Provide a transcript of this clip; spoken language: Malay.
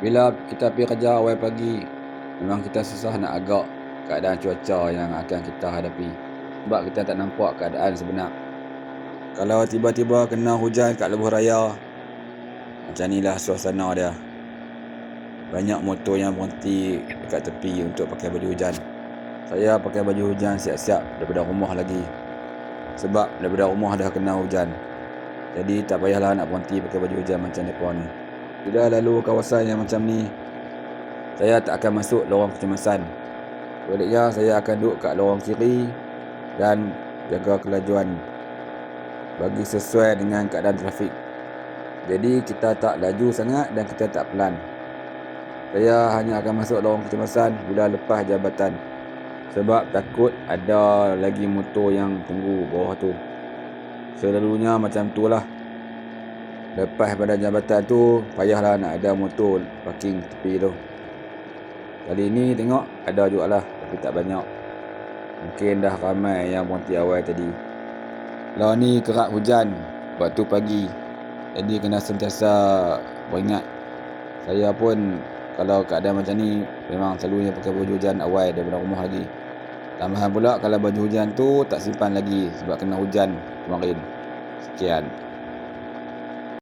Bila kita pergi kerja awal pagi, memang kita susah nak agak keadaan cuaca yang akan kita hadapi. Sebab kita tak nampak keadaan sebenar. Kalau tiba-tiba kena hujan kat lebuh raya, macam inilah suasana dia. Banyak motor yang berhenti dekat tepi untuk pakai baju hujan. Saya pakai baju hujan siap-siap daripada rumah lagi. Sebab daripada rumah dah kena hujan. Jadi tak payahlah nak berhenti pakai baju hujan macam mereka ni. Bila lalu kawasan yang macam ni, saya tak akan masuk lorong kecemasan. Sebaliknya saya akan duduk kat lorong kiri dan jaga kelajuan bagi sesuai dengan keadaan trafik. Jadi kita tak laju sangat dan kita tak pelan. Saya hanya akan masuk lorong kecemasan bila lepas jabatan. Sebab takut ada lagi motor yang tunggu bawah tu. Selalunya macam tu lah. Lepas pada jabatan tu, payahlah nak ada motor parking tepi tu. Kali ni tengok ada jugalah, tapi tak banyak. Mungkin dah ramai yang berhenti awal tadi. Lah ni kerap hujan waktu pagi. Jadi kena sentiasa beringat. Saya pun kalau keadaan macam ni memang selalunya pakai baju hujan awal daripada rumah lagi. Tambahan pula kalau baju hujan tu tak simpan lagi sebab kena hujan kemarin. Sekian.